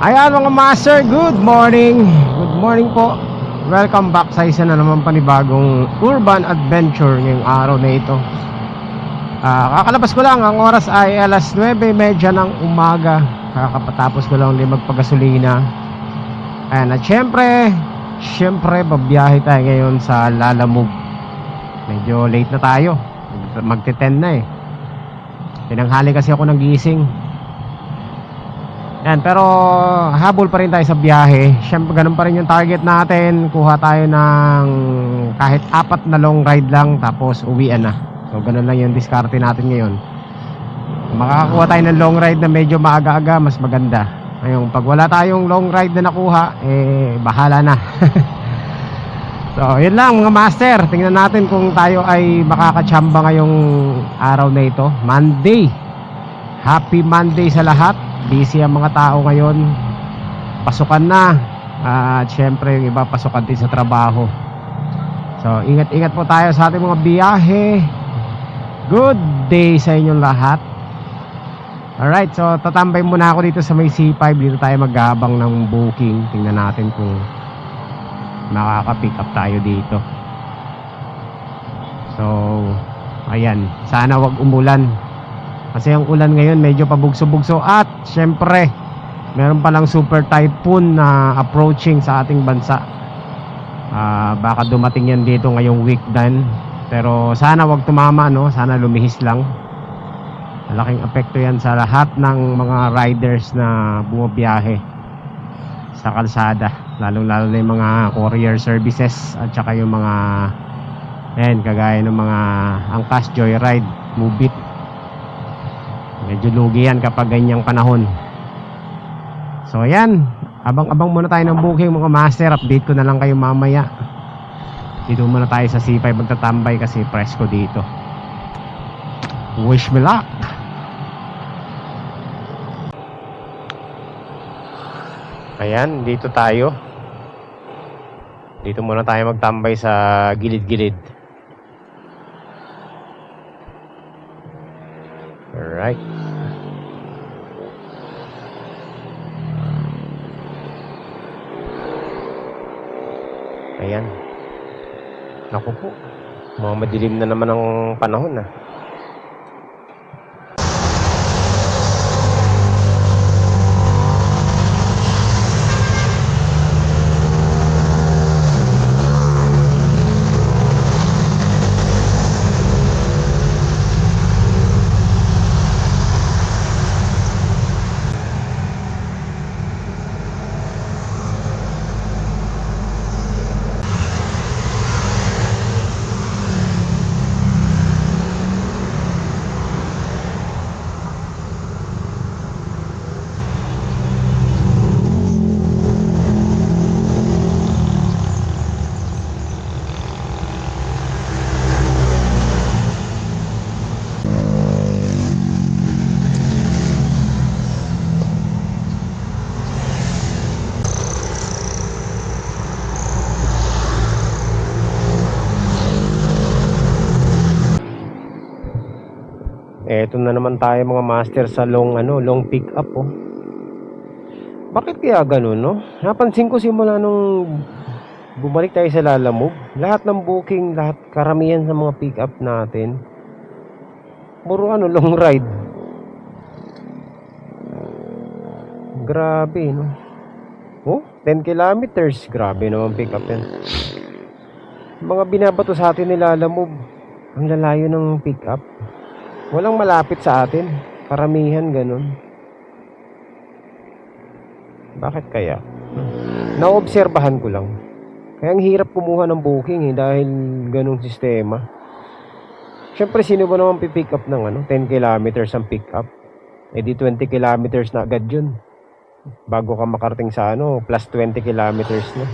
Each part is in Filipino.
Ayan mga master, good morning. Good morning po. Welcome back sa isa na naman panibagong urban adventure ngayong araw na ito. Kakalabas ko lang, ang oras ay alas 9:30 ng umaga. Kakapatapos ko lang din magpagasolina. Ayan, at syempre babiyahe tayo ngayon sa Lalamove. Medyo late na tayo, magte-10 na eh. Tinanghali kasi ako ng gising. Yan, pero habol pa rin tayo sa biyahe. Siyempre ganun pa rin yung target natin. Kuha tayo ng kahit 4 na long ride lang, tapos uwian na. So ganun lang yung diskarte natin ngayon. Makakakuha tayo ng long ride na medyo maaga-aga, mas maganda. Ngayon, pag wala tayong long ride na nakuha, bahala na. So yun lang mga master. Tingnan natin kung tayo ay makakatsamba ngayong araw na ito, Monday. Happy Monday sa lahat. Busy ang mga tao ngayon. Pasukan na. At syempre yung iba pasukan din sa trabaho. So ingat-ingat po tayo sa ating mga biyahe. Good day sa inyong lahat. Alright, so tatambay muna ako dito sa may C5. Dito tayo maghabang ng booking. Tingnan natin kung makaka-pick up tayo dito. So ayan, sana wag umulan. Kasi ang ulan ngayon medyo pabugso-bugso. At syempre meron palang super typhoon na approaching sa ating bansa. Baka dumating yan dito ngayong week din. Pero sana wag tumama, no? Sana lumihis lang. Malaking apekto yan sa lahat ng mga riders na bumabiyahe sa kalsada, lalong-lalo na yung mga courier services at saka yung mga kagaya ng mga Angkas, Joyride, Mubit. Medyo lugi yan kapag ganyang panahon. So ayan, abang-abang muna tayo ng booking mga master. Update ko na lang kayo mamaya. Dito muna tayo sa C5 magtatambay kasi presko dito. Wish me luck. Ayan, dito tayo. Dito muna tayo magtambay sa gilid-gilid. Alright. Ayan. Naku po, mga madilim na naman ang panahon ah. Eto na naman tayo mga master sa long pick up oh. Bakit kaya ganun, no? Napansin ko simula nung bumalik tayo sa Lalamove, lahat ng booking, lahat karamihan sa mga pick up natin puro long ride. Grabe, no? Oh, 10 kilometers. Grabe naman pick up yan. Mga binabato sa atin ni Lalamove, ang lalayo ng pick up. Walang malapit sa atin. Karamihan ganun. Bakit kaya? Naobserbahan ko lang. Kaya ang hirap kumuha ng booking dahil ganung sistema. Siyempre sino ba naman pipick up ng 10 kilometers ang pick up? Di 20 kilometers na agad yun. Bago ka makarating sa plus 20 kilometers na.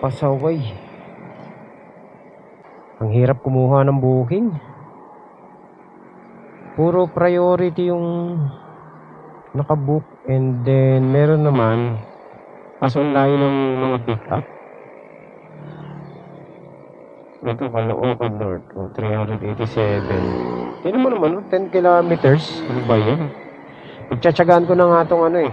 Pasaway. Ang hirap kumuha ng booking. Puro priority yung nakabook. And then meron naman pasok layo ng mga pick up. Ito Caloocan North 387. Tignan mo naman 10 kilometers. Ano ba yan? Pagtsatsagaan ko na nga itong ano eh.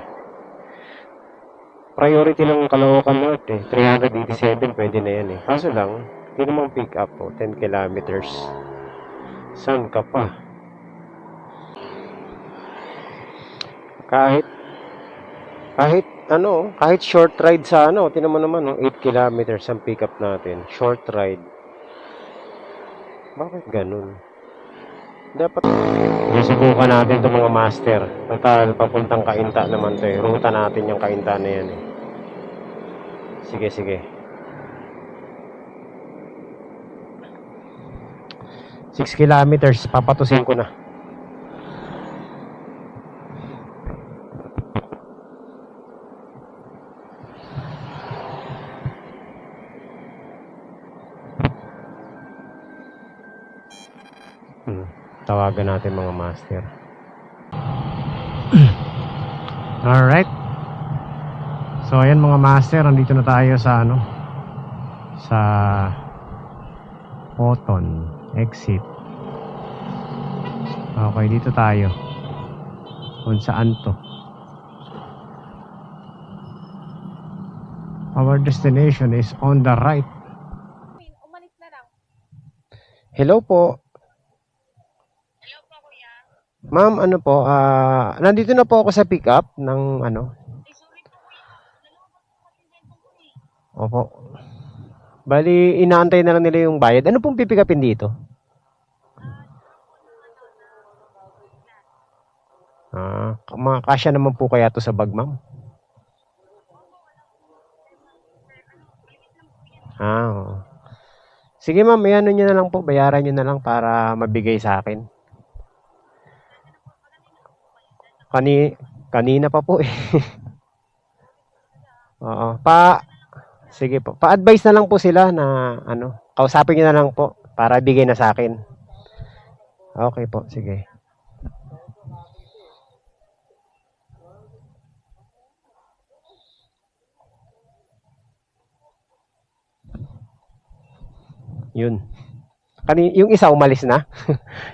Priority ng Caloocan North eh. 387, pwede na yan eh. Kaso lang, hindi namang pick up po. 10 kilometers. Saan ka pa? Kahit short ride sa ano, tinan mo naman, 8 kilometers ang pick up natin. Short ride. Bakit ganun? Dapat susubukan natin itong mga master. Total, papuntang Cainta naman to eh. Ruta natin yung Cainta na yan eh. Sige. 6 kilometers, papatusin ko na. Tawagan natin mga master. Alright. So ayan mga master, nandito na tayo sa ano, sa Poton exit. Okay, dito tayo. Kung saan to? Our destination is on the right. Umalis na lang. Hello po. Hello po, kuya. Ma'am, ano po, nandito na po ako sa pick up ng ano. Ay, sorry po, kuya. Nalabas po kasi dito po eh. Opo. Bali, inaantay na lang nila yung bayad. Ano pong pipick upin dito? Kasya naman po kaya to sa bag, ma'am? Oo. Sige, ma'am, ano nyo na lang po, bayaran nyo na lang para mabigay sa akin. Kanina pa po eh. Oo. Sige po. Pa-advise na lang po sila na ano, kausapin nyo na lang po para bigay na sa akin. Okay po, sige. Yun. Yung isa umalis na?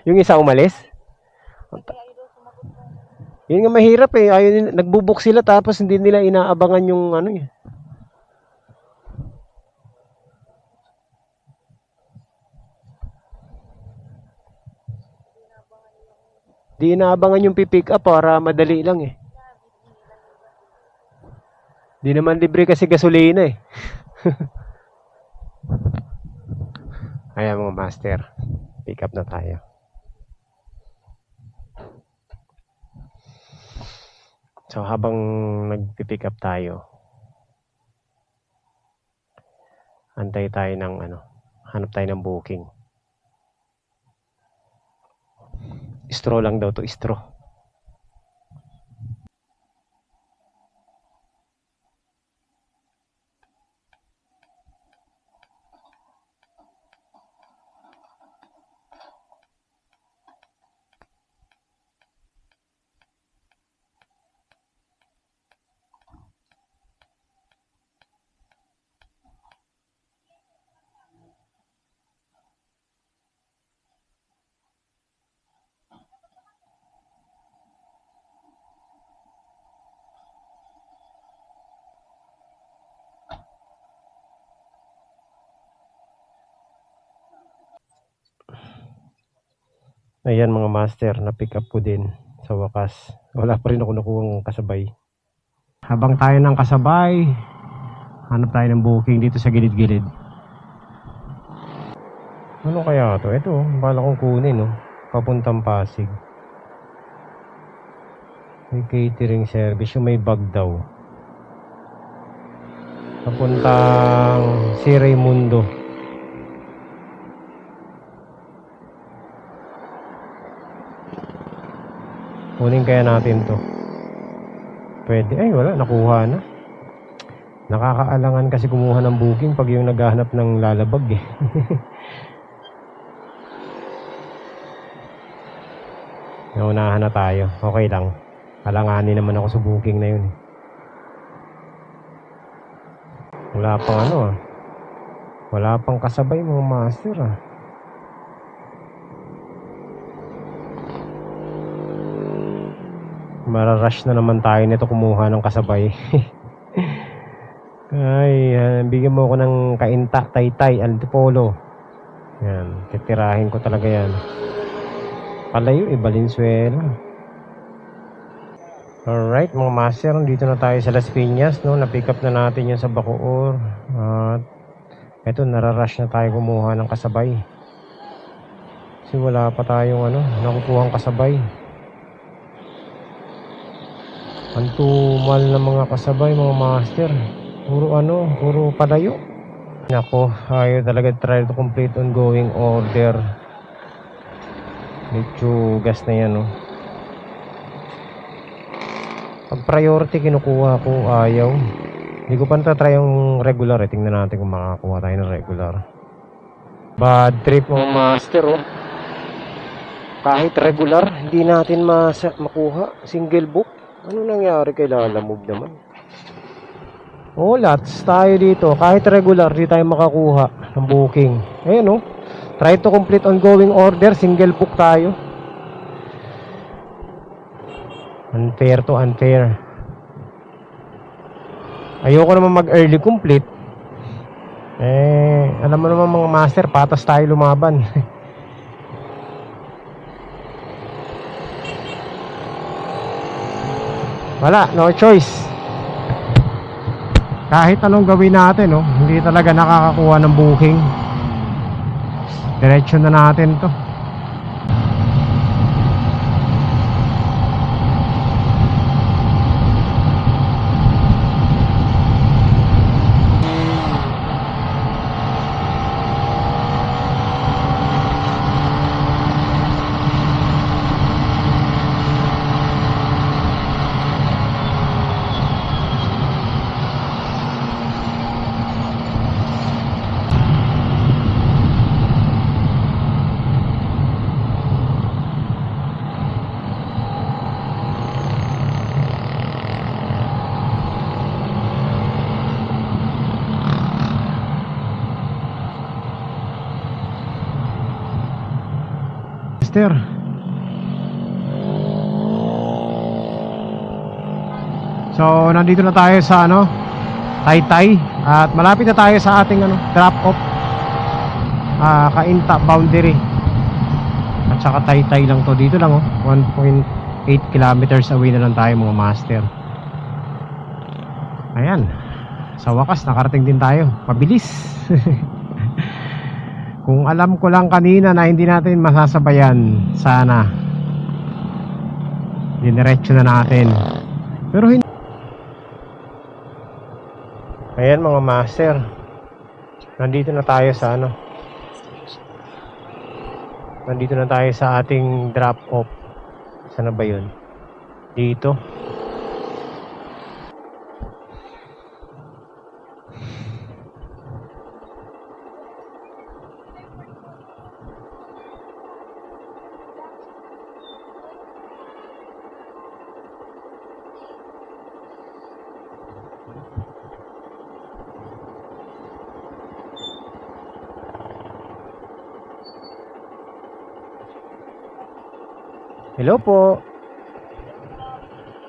Yung isa umalis? Yun nga mahirap eh. Nagbubuk sila tapos hindi nila inaabangan yung ano eh. Di inaabangan yung pipick up para madali lang eh. Di naman libre kasi gasolina eh. Ayan mga master. Pick up na tayo. So habang nagpipick up tayo, antay tayo ng ano, hanap tayo ng booking. Istro lang daw to, istro. Ayan mga master, na-pick up ko din sa wakas. Wala pa rin ako nakuhang kasabay. Habang tayo ng kasabay, hanap tayo ng booking dito sa gilid-gilid. Ano kaya to? Ito, bala kong kunin, no? Papuntang Pasig. May catering service, yung may bag daw. Papuntang si Raimundo. Kunin kaya natin to. Pwede. Ay, wala. Nakuha na. Nakakaalangan kasi kumuha ng booking pag yung naghahanap ng lalabag eh. Naunahan na tayo. Okay lang. Alanganin naman ako sa booking na yun. Wala pang ano ah. Wala pang kasabay mga master ah. Mararush na naman tayo nito kumuha ng kasabay. Ay, bigyan mo ako ng kainta, taytay, antipolo. Yan, titirahin ko talaga yan. Palayo, Valenzuela. Alright, mga master, dito na tayo sa Las Piñas, no? Na-pick up na natin yung sa Bacoor. At eto, nararush na tayo kumuha ng kasabay. Kasi wala pa tayong nakukuhang kasabay. Ang tumal na mga kasabay, mga master. Puro palayo. Nako, ayaw talaga try to complete ongoing order. Medyo gas na yan, no? Pag priority kinukuha ko, ayaw. Hindi ko pa natatry yung regular, eh. Tingnan natin kung makakakuha tayo ng regular. Bad trip, mga master, oh. Kahit regular, hindi natin makuha. Single book. Ano nangyari kay Lala Move naman? Oh, lots tayo dito. Kahit regular, di tayo makakuha ng booking. Ayan, oh. Try to complete ongoing order. Single book tayo. Unfair to unfair. Ayoko naman mag-early complete. Alam mo naman mga master, patas tayo lumaban. Wala, no choice. Kahit anong gawin natin, hindi talaga nakakakuha ng booking. Diretso na natin to. Master. So, nandito na tayo sa Taytay at malapit na tayo sa ating drop off. Kainta boundary. At saka Taytay lang to. Dito lang 1.8 kilometers away na lang tayo, mga master. Ayan. Sa wakas nakarating din tayo. Mabilis. Kung alam ko lang kanina na hindi natin masasabayan, sana diniretso na natin. Pero hindi. Ayan, mga master, nandito na tayo sa nandito na tayo sa ating drop off. Sana ba yun? Dito. Hello po.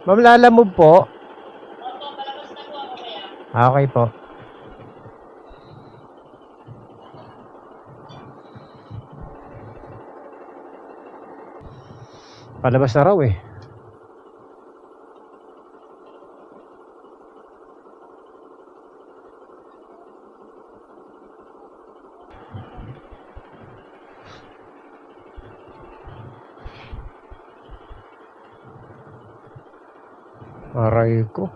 Ma'am, Lala Move po. Okay po. Palabas na raw eh. Aray ko.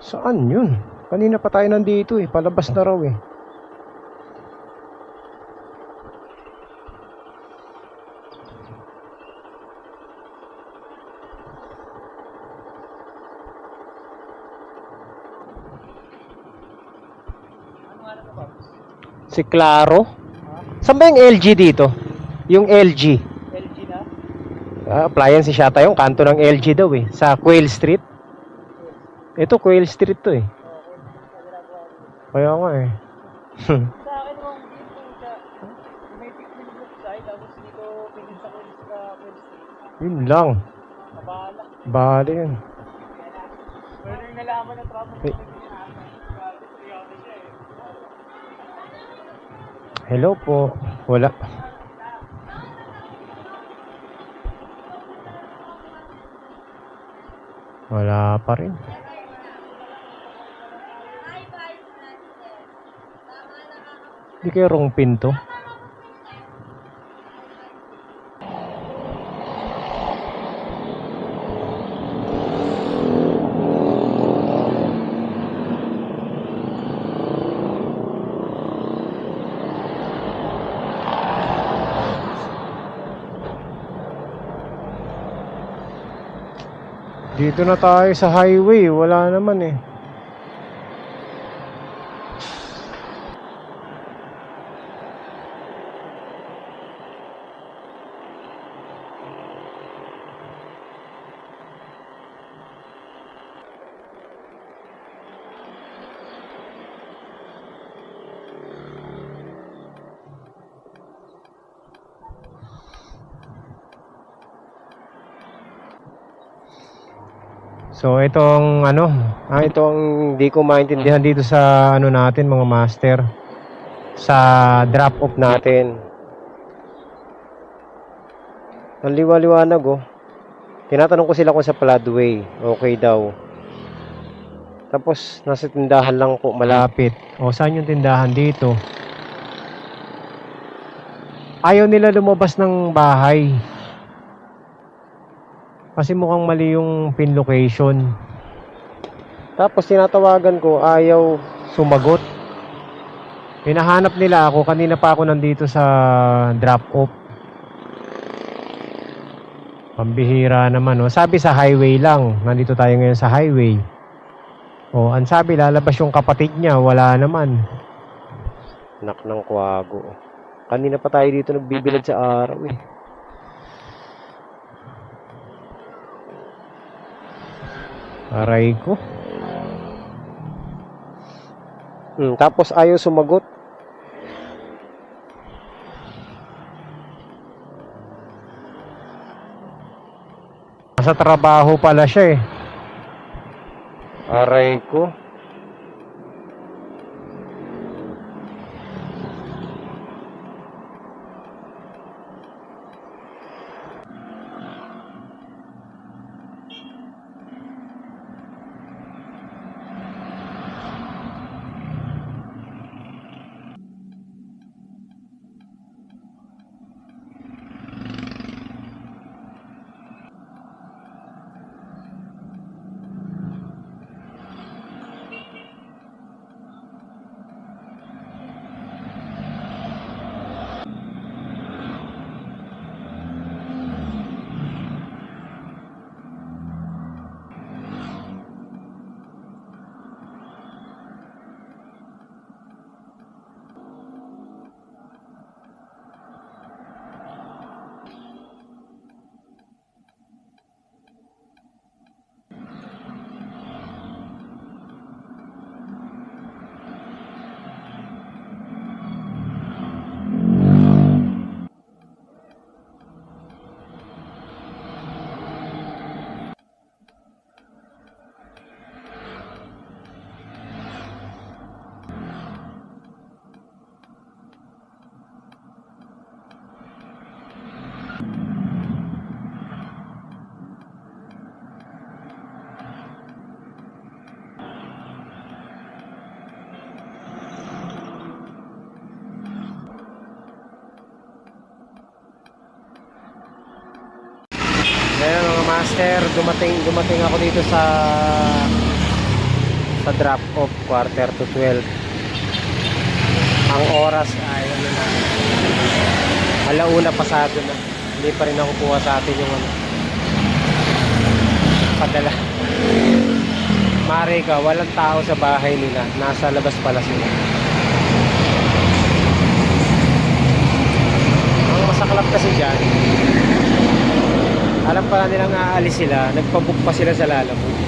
Saan yun? Kanina pa tayo nandito eh. Palabas na raw eh. Si Claro? Saan ba yung LG dito? Yung LG. LG na? appliance yata yung kanto ng LG daw eh. Sa Quail Street. Ito, Quail Street to eh. Kaya nga eh. Sa akin kung dito siya, may picnic group side, tapos dito pinin sa Queen Yun lang. Nabala. Bali yun. Pero nung nalaman ng traffic, Eh. Hello po. Wala. Wala pa rin. Hindi kayo wrong pin to. Dito na tayo sa highway, wala naman eh. So itong itong hindi ko maintindihan dito sa natin mga master, sa drop off natin. Ang liwa-liwanag oh. Tinatanong ko sila kung sa floodway, okay daw. Tapos nasa tindahan lang po malapit. O saan yung tindahan dito? Ayaw nila lumabas ng bahay. Kasi mukhang mali yung pin location. Tapos tinatawagan ko, ayaw sumagot. Hinahanap nila ako, kanina pa ako nandito sa drop off. Pambihira naman, oh. Sabi sa highway lang, nandito tayo ngayon sa highway. Oh, ang sabi lalabas yung kapatid niya, wala naman. Nak ng kwago. Kanina pa tayo dito nagbibilad sa araw eh. Aray ko. Tapos ayaw sumagot. Nasa trabaho pala siya eh. Aray ko. Ngayon mga master, dumating ako dito sa drop off, 11:45. Ang oras ay alauna pasado na. Hindi pa rin nakukuha sa atin yung padala. Mare ka, walang tao sa bahay nila. Nasa labas pala sila. Ang masaklap kasi dyan, Alam pala nilang aalis sila, nagpabook pa sila sa Lalamove.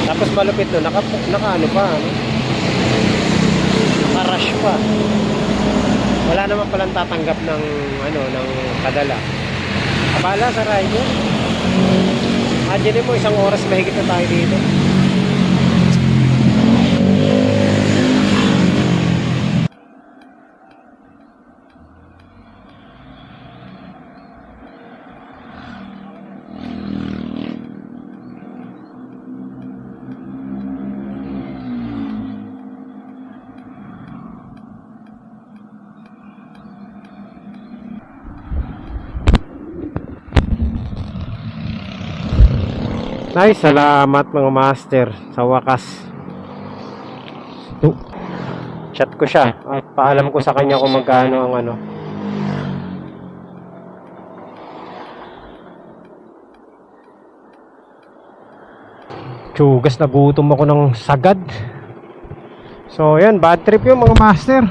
Tapos malupit no, naka ano pa, ano? Naka-rush pa. Wala naman palang tatanggap ng ano, ng padala. Abala sa rider. Imagine mo, 1 oras mahigit na tayo dito. Ay, salamat mga master. Sa wakas. Chat ko siya. At paalam ko sa kanya kung magkano ang ano. Tsugas, nagutom ako ng sagad. So, yan. Bad trip yung mga master.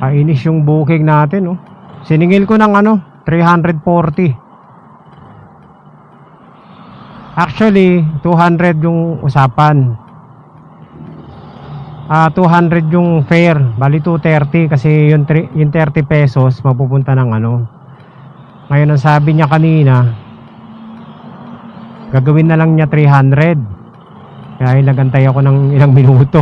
Kainis yung booking natin, oh. Siningil ko ng ano, 340. Actually, 200 yung usapan. 200 yung fare. Bali 230 kasi yung 30 pesos mapupunta ng ano. Ngayon ang sabi niya kanina, gagawin na lang niya 300. Kaya nagantay ako ng ilang minuto.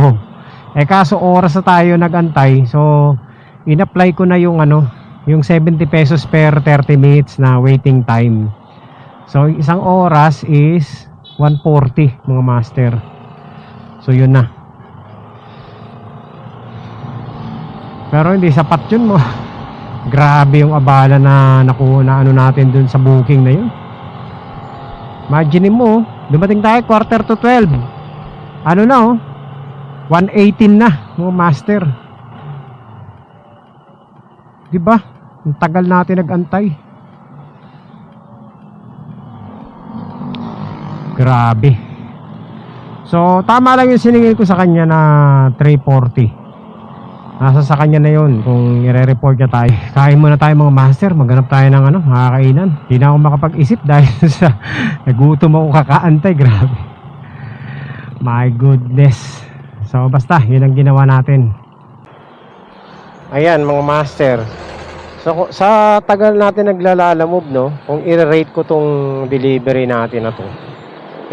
Eh kaso oras na tayo nagantay. So, in-apply ko na yung ano, yung 70 pesos per 30 minutes na waiting time. So, 1 oras is 140 mga master. So, yun na. Pero hindi sapat yun mo. Grabe yung abala na nakuha na ano natin dun sa booking na yun. Imagine mo, dumating tayo 11:45. Ano na oh? 118 na mga master. Diba? Ang tagal natin nag-antay. Grabe. So, tama lang yung siningil ko sa kanya na 340. Nasa sa kanya na yun kung i-report niya tayo. Kain muna tayo mga master. Maghanap tayo ng ano, makakainan. Hindi na ako makapag-isip dahil sa nagutom ako kakaantay. Grabe. My goodness. So, basta, yun ang ginawa natin. Ayan mga master. So, sa tagal natin naglalalamove, no, kung i-rate ko tong delivery natin na to,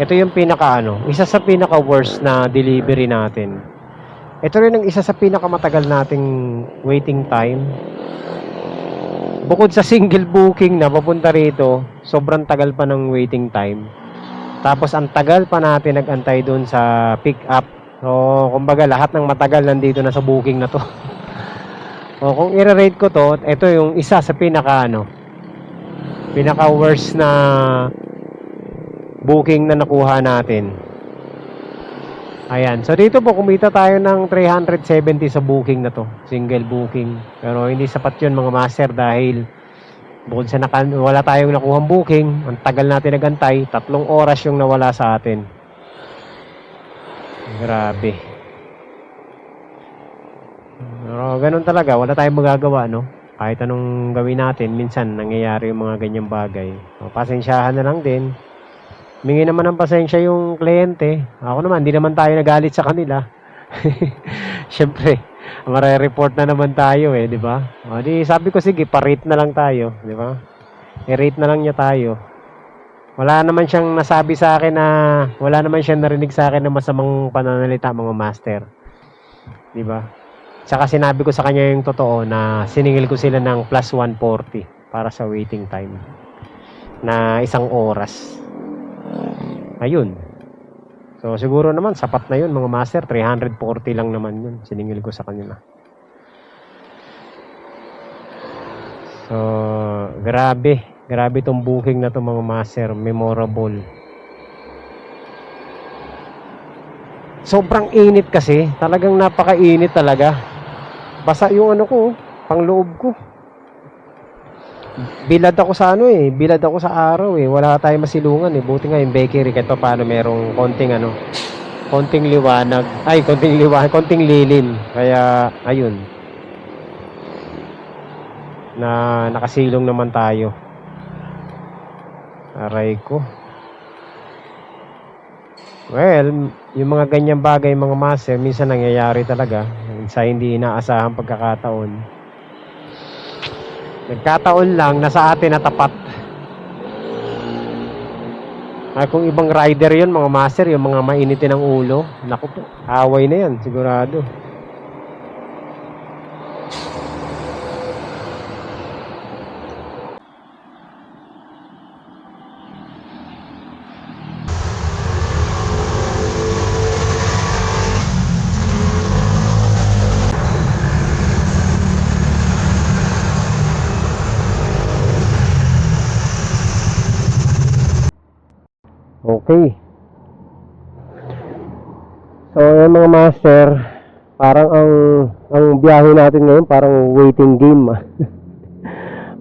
ito yung pinaka ano, isa sa pinaka worst na delivery natin. Ito rin ang isa sa pinakamatagal nating waiting time. Bukod sa single booking na papunta rito, sobrang tagal pa ng waiting time. Tapos ang tagal pa natin nagantay doon sa pick up. So, kumbaga lahat ng matagal nandito na sa booking na to. O kung i-rate ko to, ito yung isa sa pinaka ano, pinaka worst na booking na nakuha natin. Ayan. So dito po kumita tayo ng 370 sa booking na to. Single booking. Pero hindi sapat yun mga master dahil bukod sa wala tayong nakuhang booking, ang tagal natin nagantay, 3 oras yung nawala sa atin. Grabe. Pero ganun talaga, wala tayong magagawa, no? Kahit anong gawin natin, minsan nangyayari yung mga ganyang bagay. So, pasensyahan na lang din. Humingi naman ng pasensya yung kliyente. Ako naman, hindi naman tayo nagalit sa kanila. Siyempre, mare-report na naman tayo eh, di ba? O, di sabi ko, sige, pa-rate na lang tayo, di ba? I-rate na lang niya tayo. Wala naman siyang nasabi sa akin na, wala naman siyang narinig sa akin na masamang pananalita, mga master. Di ba? Tsaka sinabi ko sa kanya yung totoo na siningil ko sila ng plus 140 para sa waiting time na 1 oras. Ayun. So siguro naman sapat na yun mga master. 340 lang naman yun. Siningil ko sa kanila. So grabe. Grabe tong booking na to mga master. Memorable. Sobrang init kasi. Talagang napakainit talaga. Basa yung ano ko. Pangloob ko. Bilad ako sa ano eh, bilad ako sa araw eh. Wala tayong masilungan eh. Buti nga yung bakery kahit pa paano merong konting ano, konting liwanag. Ay, konting liwanag, konting lilim. Kaya ayun. Na nakasilong naman tayo. Aray ko. Well, yung mga ganyang bagay mga master, minsan nangyayari talaga sa hindi inaasahang pagkakataon. Nagkataon lang na sa atin na tapat. Ay, kung ibang rider yun mga master, yung mga mainitin ng ulo, naku po, away na yan sigurado. Okay. So, yung mga master, parang ang biyahe natin ngayon parang waiting game.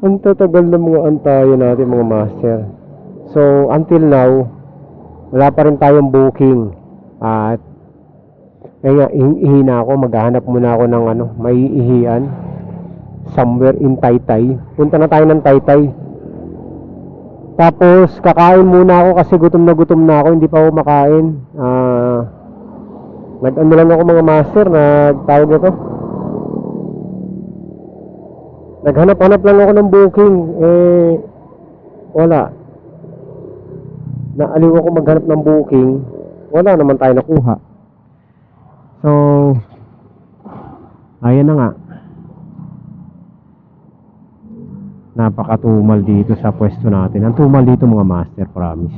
Ang tatagal ng mga antayo natin mga master. So, until now, wala pa rin tayong booking. At kaya ihina ako, maghahanap muna ako ng maiihian somewhere in Taytay. Punta na tayo ng Taytay. Tapos kakain muna ako kasi gutom na ako, hindi pa ako makain. Nag-ano lang ako mga master, nagtawag ito. Naghanap-hanap lang ako ng booking, wala. Naaliw ako maghanap ng booking, wala naman tayo nakuha. So, ayan na nga. Napakatumal dito sa pwesto natin. Ang tumal dito mga master, promise.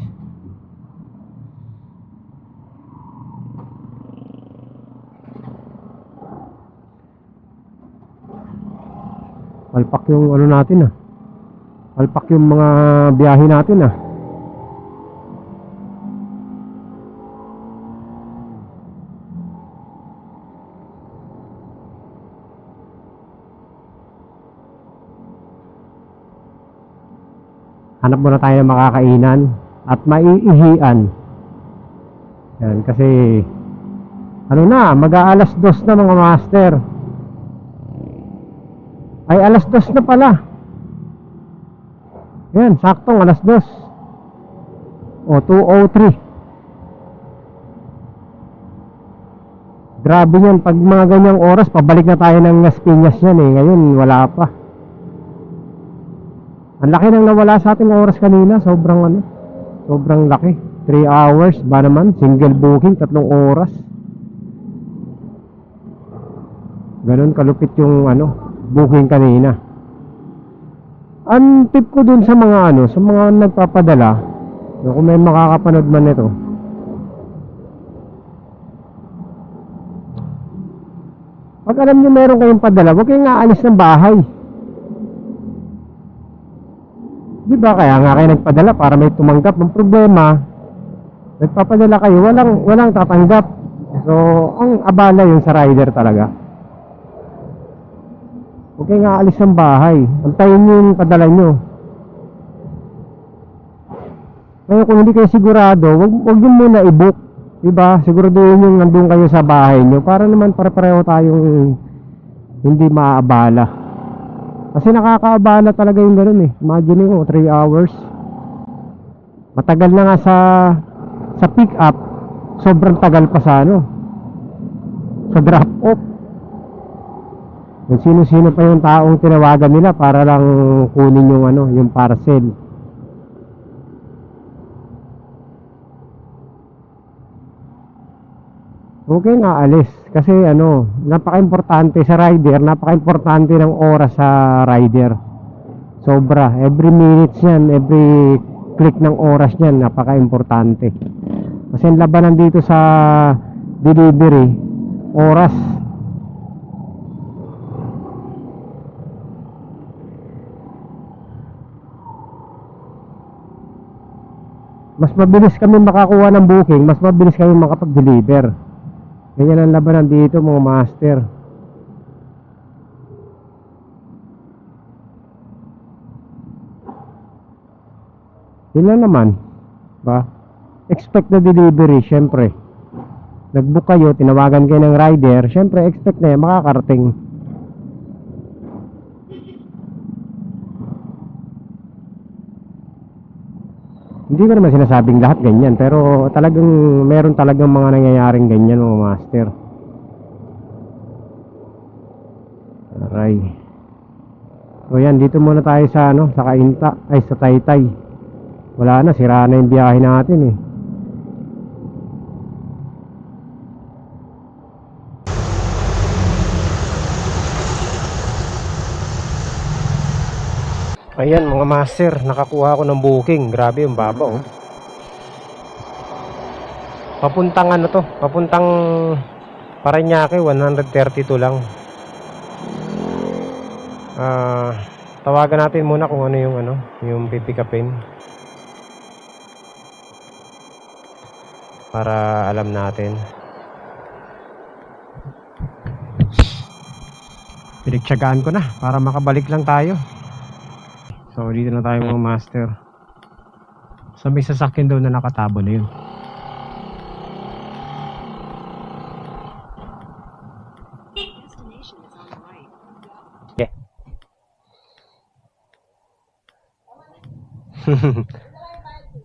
Palpak yung natin palpak yung mga biyahe natin Hanap muna tayo ng makakainan at maiihian. Yan, kasi mag-aalas 2 na mga master. Ay, alas 2 na pala. Yan, saktong alas 2. O, 2:03. Grabe yan, pag mga ganyang oras, pabalik na tayo ng Las Piñas yan Ngayon, wala pa. Ang laki nang nawala sa ating oras kanina. Sobrang laki. 3 hours ba naman? Single booking, 3 oras. Ganon kalupit yung booking kanina. Ang tip ko dun sa mga sa mga nagpapadala, kung may makakapanood man nito, pag alam nyo meron kayong padala, huwag kayong aalis ng bahay. Diba? Kaya nga kayo nagpadala para may tumanggap. Ang problema, nagpapadala kayo, walang tatanggap. So, ang abala yun sa rider talaga. Huwag kayong aalis ng bahay. Antayin nyo yung padala nyo. Kaya kung hindi kayo sigurado, huwag nyo muna i-book. Diba? Siguraduhin yung nandun kayo sa bahay nyo para naman pare-pareho tayong hindi maaabala. Kasi nakakaabala talaga yung gano'n Imagine mo, 3 hours. Matagal na nga sa pick up. Sobrang tagal pa sa sa drop off. Kung sino-sino pa yung taong tinawagan nila para lang kunin yung parcel. Okay nga alis. Kasi napaka-importante sa rider, napaka-importante ng oras sa rider. Sobra. Every minutes yan, every click ng oras yan, napaka-importante. Kasi ang labanan dito sa delivery, oras. Mas mabilis kami makakuha ng booking, mas mabilis kami makapag-deliver. Ganyan ang labanan dito mga master. Yun lang naman ba? Expect na delivery, syempre. Nag-book kayo, tinawagan kayo ng rider, syempre expect na yan, makakarating. Hindi ko naman sinasabing lahat ganyan, pero talagang meron talagang mga nangyayaring ganyan mga master. Aray. So yan, dito muna tayo sa ano, sa Kainta, ay sa Taytay. Wala na, sira na yung biyahe natin eh. Ayan mga master, nakakuha ko ng booking. Grabe yung baba oh. Papuntang ano to, papuntang Parañaque, 132 lang. Tawagan natin muna kung ano, yung pipikapin. Para alam natin. Pinagtiyagaan ko na para makabalik lang tayo. So dito na tayo mga master. So may sasakyan daw na nakatabo na yun.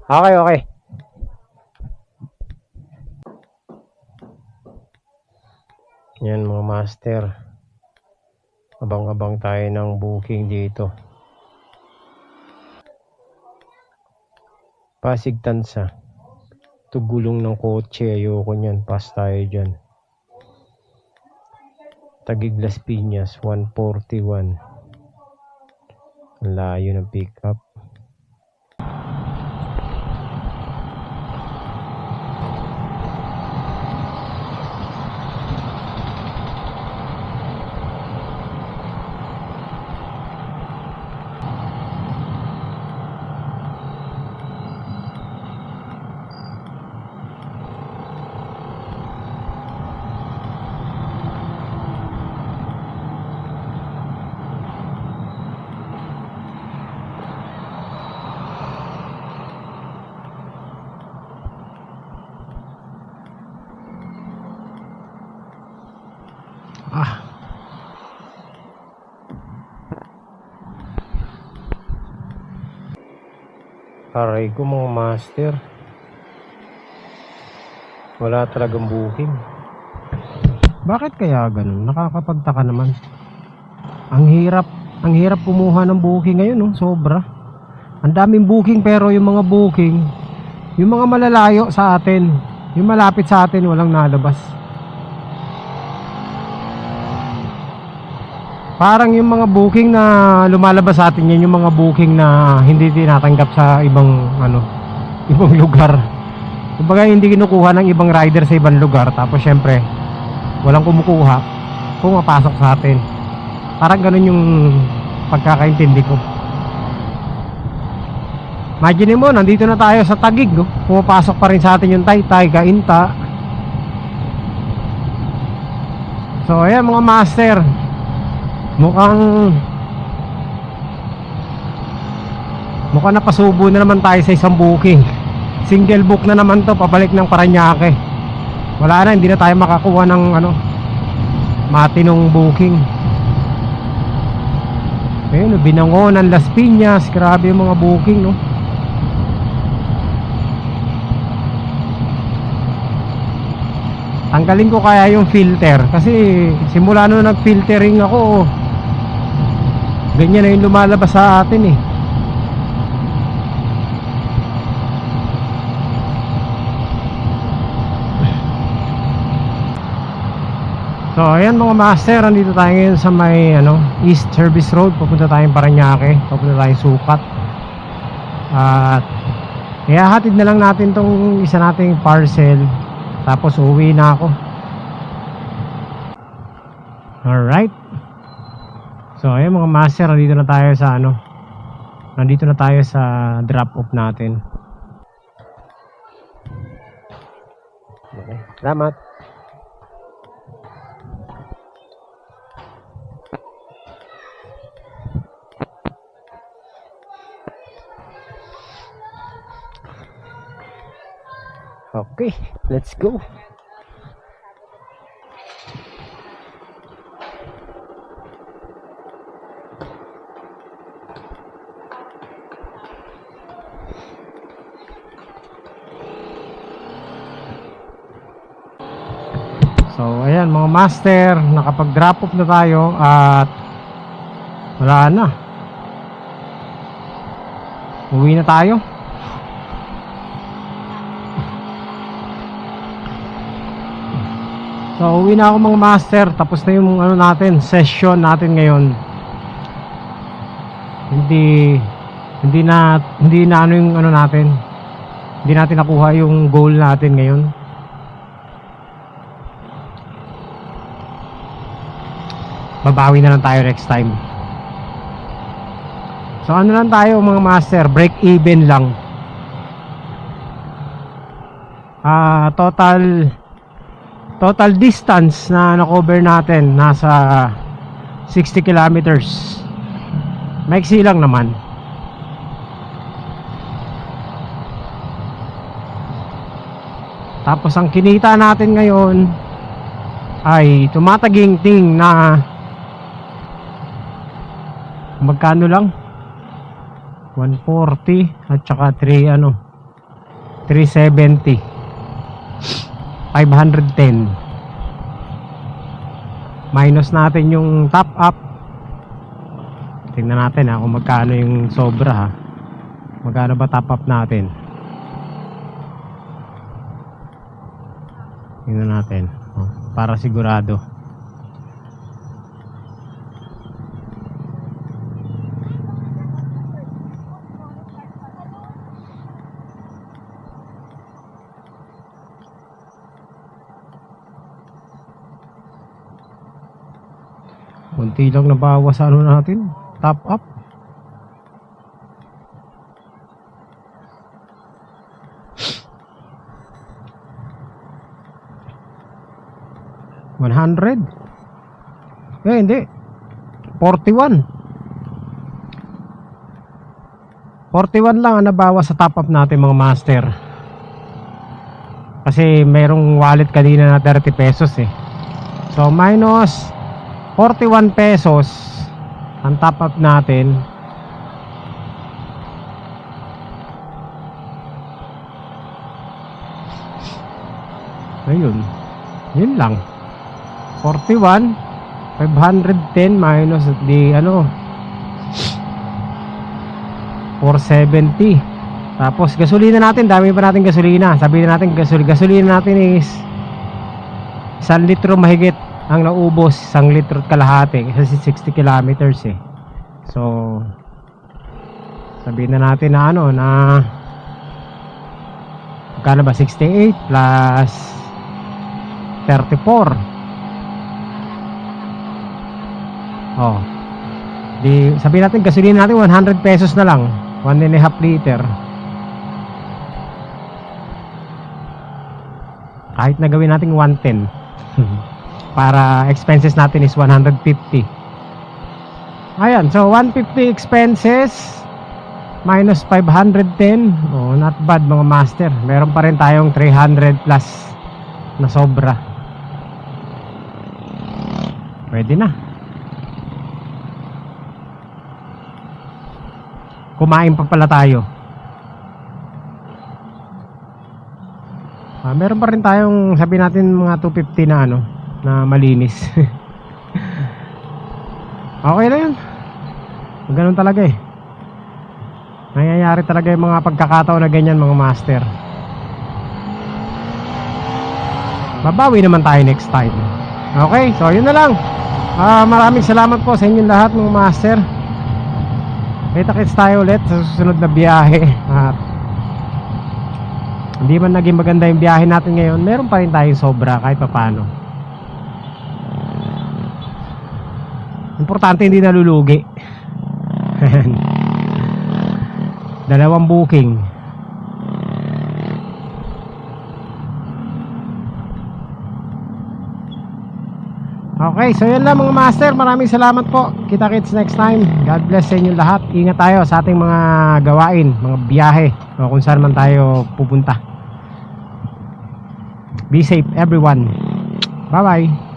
Okay. Okay. Yan mga master. Abang-abang tayo ng booking dito. Pasig Tansa. Tugulong ng kotse. Ayoko nyan. Pass tayo dyan. Taguig Las Piñas 141. Ang layo ng pick up. Aray ko mga master. Wala talagang booking. Bakit kaya ganun? Nakakapagtaka naman. Ang hirap kumuha ng booking ngayon, no? Sobra. Ang daming booking pero yung mga booking, yung mga malalayo sa atin, yung malapit sa atin walang nalabas. Parang yung mga booking na lumalabas sa atin yan, yung mga booking na hindi tinatanggap sa ibang ibang lugar. Kumbaga hindi kinukuha ng ibang rider sa ibang lugar, tapos syempre walang kumukuha, pumapasok sa atin. Parang ganun yung pagkakaintindi ko. Imagine mo, nandito na tayo sa Taguig, no? Pumapasok pa rin sa atin yung Taytay, Kainta. So ayan mga master, mukhang napasubo na naman tayo sa isang booking. Single book na naman to, pabalik ng Parañaque. Wala na, hindi na tayo makakuha ng matinong booking. Ayun, Binangonan, Las Piñas. Grabe yung mga booking, no? Tanggalin ko kaya yung filter, kasi simula nung nag-filtering ako, ganyan na yung lumalabas sa atin eh. So ayan mga master, nandito tayo ngayon sa may East Service Road. Papunta tayong Parañaque, papunta tayong Sukat. At ihahatid na lang natin tong isa nating parcel, tapos uuwi na ako. Alright. So ayan mga master, nandito na tayo sa drop off natin. Okay, salamat. Okay, let's go. So ayan mga master, nakapag drop off na tayo at wala na, uwi na tayo. So uwi na ako mga master. Tapos na yung ano natin, session natin ngayon. Hindi na ano yung ano natin, hindi natin nakuha yung goal natin ngayon. Babawi na lang tayo next time. So ano lang tayo mga master, break even lang. Total distance na na-cover natin nasa 60 kilometers. Maiksi lang naman. Tapos ang kinita natin ngayon ay tumataginting na magkano lang? 140 at saka 370. 510 minus natin yung top up. Tingnan natin kung magkano yung sobra magkano ba top up natin. Tingnan natin para sigurado. Kunti lang nabawas sa ano natin, top up. $100. Hindi. 41 lang ang nabawas sa top up natin mga master. Kasi merong wallet kanina na 30 pesos So minus 41 pesos ang top up natin. Ayun, yun lang. 41 510 minus di 470. Tapos gasolina natin, dami pa natin gasolina. Sabihin natin gasolina natin is 1 litro mahigit ang naubos, 1 litro at kalahati kasi 60 kilometers So sabihin na natin na magkano ba, 68 plus 34. Di sabihin natin gasolina natin 100 pesos na lang, 1.5 liter. Kahit na gawin natin 110 para expenses natin is 150. Ayan, so 150 expenses minus 510. Not bad mga master. Meron pa rin tayong 300 plus na sobra. Pwede na. Kumain pa pala tayo. Meron pa rin tayong sabi natin mga 250 na na malinis. Okay na yun. Ganun talaga nangyayari talaga yung mga pagkakataon na ganyan mga master. Babawi naman tayo next time. Okay, so yun na lang. Maraming salamat po sa inyong lahat mga master. Kita-kits tayo ulit sa susunod na biyahe. At hindi man naging maganda yung biyahe natin ngayon, meron pa rin tayong sobra kahit papano. Importante hindi nalulugi. 2 booking. Okay, so yun lang mga master. Maraming salamat po. Kita-kits next time. God bless sa inyo lahat. Ingat tayo sa ating mga gawain, mga biyahe, o kung saan man tayo pupunta. Be safe everyone. Bye bye.